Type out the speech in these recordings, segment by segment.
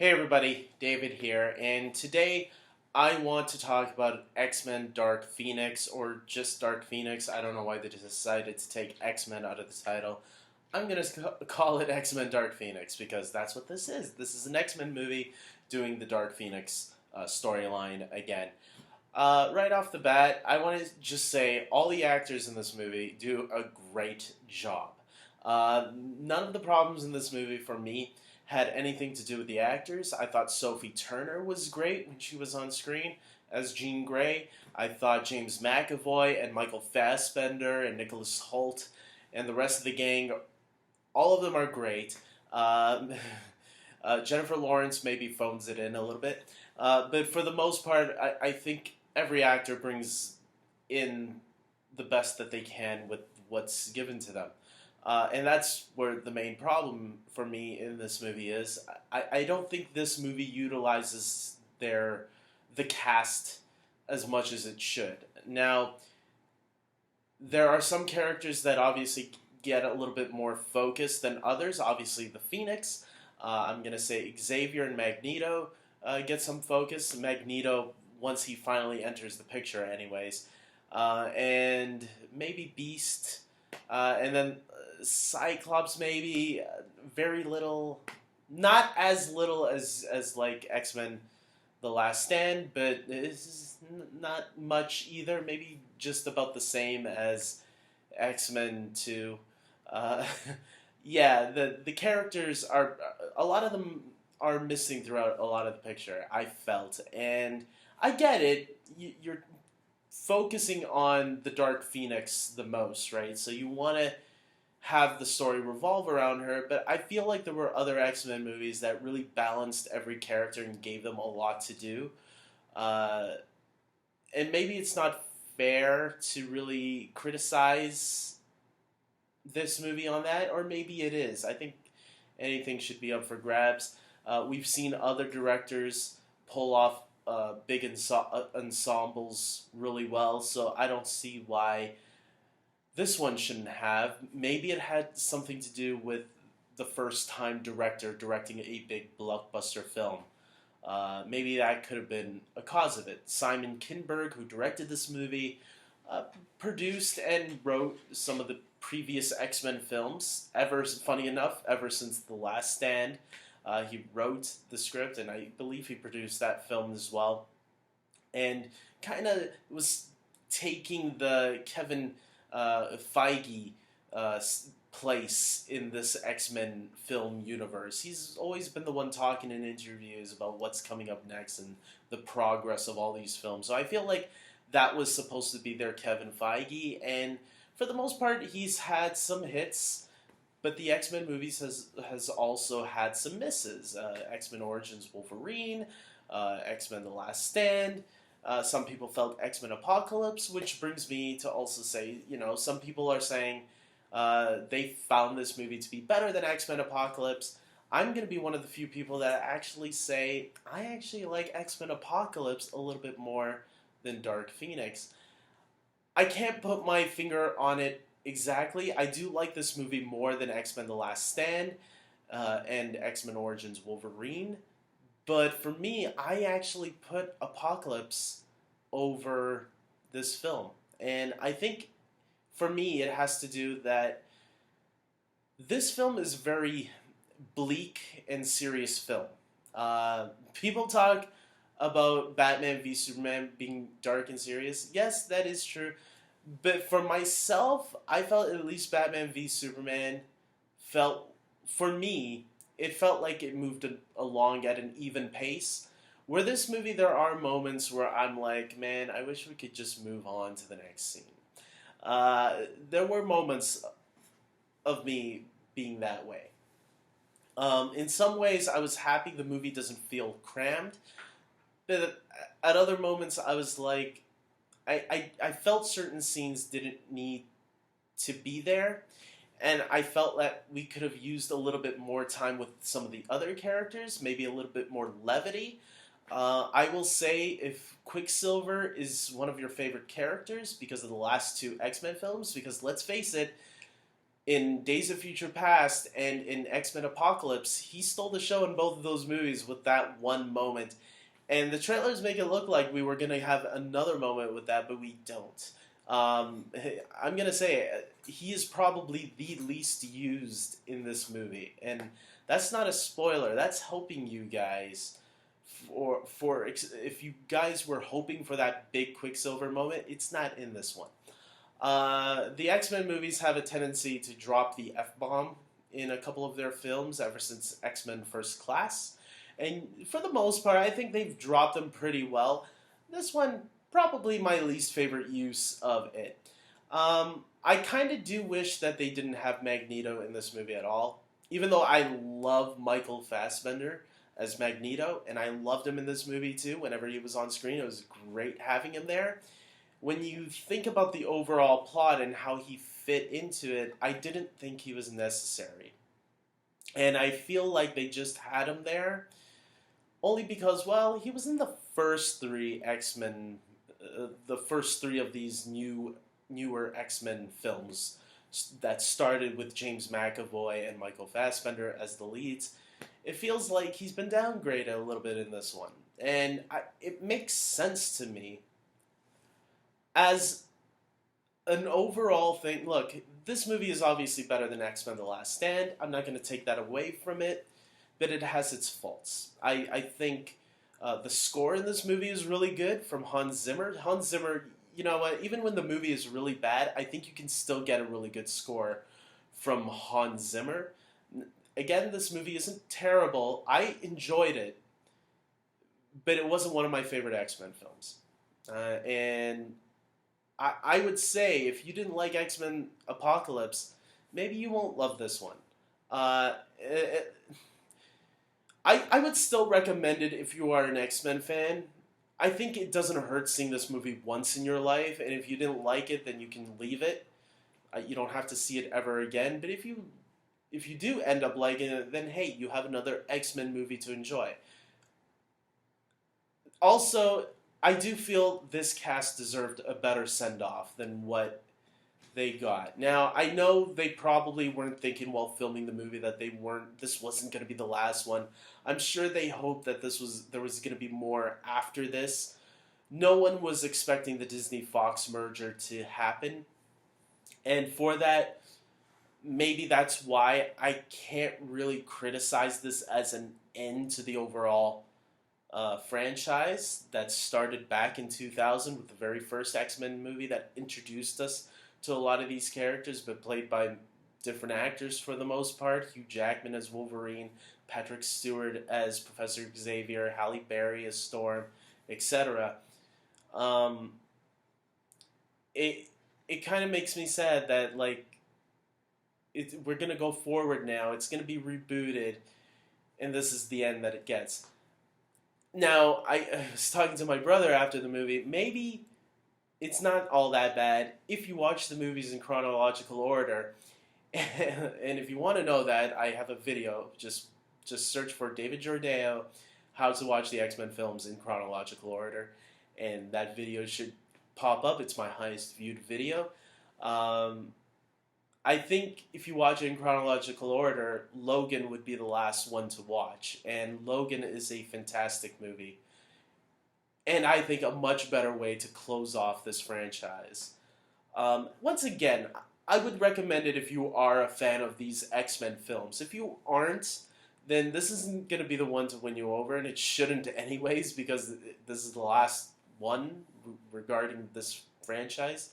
Hey everybody, David here, and today I want to talk about X-Men Dark Phoenix, or just Dark Phoenix. I don't know why they decided to take X-Men out of the title. I'm going to call it X-Men Dark Phoenix because that's what this is. This is an X-Men movie doing the Dark Phoenix storyline again. Right off the bat, I want to just say all the actors in this movie do a great job. None of the problems in this movie for me had anything to do with the actors. I thought Sophie Turner was great when she was on screen as Jean Grey. I thought James McAvoy and Michael Fassbender and Nicholas Hoult and the rest of the gang, all of them are great. Jennifer Lawrence maybe phones it in a little bit. But for the most part, I think every actor brings in the best that they can with what's given to them. And that's where the main problem for me in this movie is. I don't think this movie utilizes the cast as much as it should. Now, there are some characters that obviously get a little bit more focus than others. Obviously, the Phoenix. I'm going to say Xavier and Magneto get some focus. Magneto, once he finally enters the picture anyways. And maybe Beast. And then Cyclops maybe, very little. Not as little as like X-Men The Last Stand, but it's not much either. Maybe just about the same as X-Men 2. Yeah, the characters are, a lot of them are missing throughout a lot of the picture, I felt. And I get it, you're focusing on the Dark Phoenix the most, right? So you want to have the story revolve around her, but I feel like there were other X-Men movies that really balanced every character and gave them a lot to do. And maybe it's not fair to really criticize this movie on that, or maybe it is. I think anything should be up for grabs. We've seen other directors pull off big ensembles really well, so I don't see why this one shouldn't have. Maybe it had something to do with the first time director directing a big blockbuster film. Maybe that could have been a cause of it. Simon Kinberg, who directed this movie, produced and wrote some of the previous X-Men films. Funny enough, ever since The Last Stand, he wrote the script, and I believe he produced that film as well. And kind of was taking the Kevin Feige place in this X-Men film universe. He's always been the one talking in interviews about what's coming up next and the progress of all these films. So I feel like that was supposed to be their Kevin Feige, and for the most part, he's had some hits, but the X-Men movies has also had some misses. X-Men Origins Wolverine, X-Men The Last Stand. Some people felt X-Men Apocalypse, which brings me to also say, some people are saying they found this movie to be better than X-Men Apocalypse. I'm going to be one of the few people that actually say I actually like X-Men Apocalypse a little bit more than Dark Phoenix. I can't put my finger on it exactly. I do like this movie more than X-Men The Last Stand and X-Men Origins Wolverine. But for me, I actually put Apocalypse over this film. And I think for me, it has to do that this film is a very bleak and serious film. People talk about Batman v Superman being dark and serious. Yes, that is true. But for myself, I felt at least Batman v Superman for me, it felt like it moved along at an even pace. Where this movie, there are moments where I'm like, man, I wish we could just move on to the next scene. There were moments of me being that way. In some ways, I was happy the movie doesn't feel crammed. But at other moments, I was like, I felt certain scenes didn't need to be there. And I felt that we could have used a little bit more time with some of the other characters, maybe a little bit more levity. I will say, if Quicksilver is one of your favorite characters because of the last two X-Men films, because let's face it, In Days of Future Past and in X-Men Apocalypse, he stole the show in both of those movies with that one moment. And the trailers make it look like we were going to have another moment with that, but we don't. I'm going to say he is probably the least used in this movie. And that's not a spoiler. That's helping you guys. If you guys were hoping for that big Quicksilver moment, it's not in this one. The X-Men movies have a tendency to drop the F-bomb in a couple of their films ever since X-Men First Class. And for the most part, I think they've dropped them pretty well. This one, probably my least favorite use of it. I kind of do wish that they didn't have Magneto in this movie at all. Even though I love Michael Fassbender as Magneto, and I loved him in this movie too. Whenever he was on screen, it was great having him there. When you think about the overall plot and how he fit into it, I didn't think he was necessary. And I feel like they just had him there only because, well, he was in the first three X-Men, the first three of these newer X-Men films that started with James McAvoy and Michael Fassbender as the leads. It feels like he's been downgraded a little bit in this one. And it makes sense to me. As an overall thing, look, this movie is obviously better than X-Men The Last Stand. I'm not going to take that away from it, but it has its faults. I think the score in this movie is really good from Hans Zimmer. Hans Zimmer, you know what, even when the movie is really bad, I think you can still get a really good score from Hans Zimmer. Again, this movie isn't terrible. I enjoyed it, but it wasn't one of my favorite X-Men films. And I would say if you didn't like X-Men Apocalypse, maybe you won't love this one. I would still recommend it if you are an X-Men fan. I think it doesn't hurt seeing this movie once in your life, and if you didn't like it, then you can leave it. You don't have to see it ever again. But if you do end up liking it, then hey, you have another X-Men movie to enjoy. Also, I do feel this cast deserved a better send-off than what they got. Now, I know they probably weren't thinking while filming the movie that this wasn't going to be the last one. I'm sure they hoped that there was going to be more after this. No one was expecting the Disney-Fox merger to happen. And for that, maybe that's why I can't really criticize this as an end to the overall franchise that started back in 2000 with the very first X-Men movie that introduced us to a lot of these characters, but played by different actors for the most part. Hugh Jackman as Wolverine, Patrick Stewart as Professor Xavier, Halle Berry as Storm, etc. It kind of makes me sad that we're gonna go forward now. It's gonna be rebooted, and this is the end that it gets. Now, I was talking to my brother after the movie. Maybe it's not all that bad if you watch the movies in chronological order. And if you want to know that, I have a video. Just search for David Jordao, how to watch the X-Men films in chronological order. And that video should pop up. It's my highest viewed video. I think if you watch it in chronological order, Logan would be the last one to watch. And Logan is a fantastic movie. And I think a much better way to close off this franchise. Once again, I would recommend it if you are a fan of these X-Men films. If you aren't, then this isn't going to be the one to win you over. And it shouldn't anyways, because this is the last one regarding this franchise,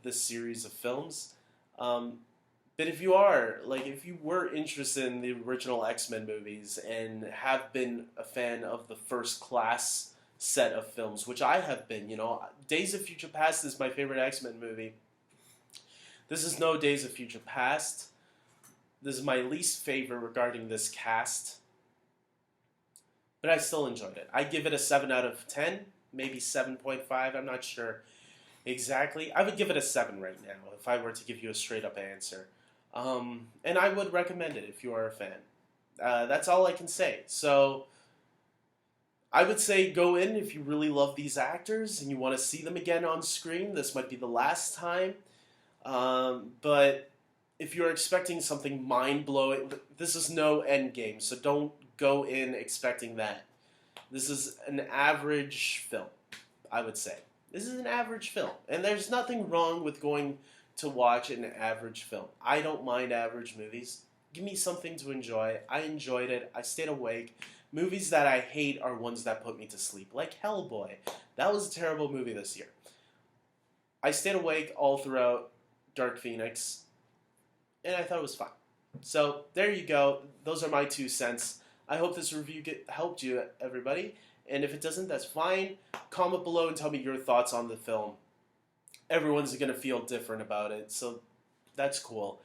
this series of films. But if you are, if you were interested in the original X-Men movies and have been a fan of the First Class set of films, which I have been, Days of Future Past is my favorite X-Men movie. This is no Days of Future Past. This is my least favorite regarding this cast. But I still enjoyed it. I give it a 7 out of 10, maybe 7.5, I'm not sure exactly. I would give it a 7 right now if I were to give you a straight up answer. And I would recommend it if you are a fan. That's all I can say. So I would say go in if you really love these actors and you want to see them again on screen. This might be the last time. But if you're expecting something mind-blowing, this is no Endgame, so don't go in expecting that. This is an average film, I would say. This is an average film, and there's nothing wrong with going to watch an average film. I don't mind average movies. Give me something to enjoy. I enjoyed it. I stayed awake. Movies that I hate are ones that put me to sleep, like Hellboy. That was a terrible movie this year. I stayed awake all throughout Dark Phoenix, and I thought it was fun. So there you go. Those are my 2 cents. I hope this review helped you, everybody. And if it doesn't, that's fine. Comment below and tell me your thoughts on the film. Everyone's going to feel different about it, so that's cool.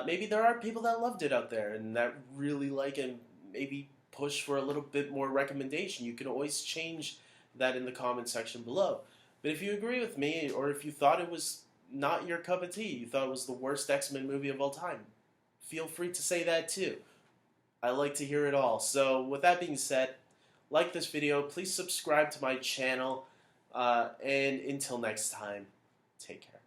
Maybe there are people that loved it out there and that really like it, and maybe push for a little bit more recommendation. You can always change that in the comment section below. But if you agree with me, or if you thought it was not your cup of tea, you thought it was the worst X-Men movie of all time, feel free to say that too. I like to hear it all. So with that being said, like this video, please subscribe to my channel, and until next time, take care.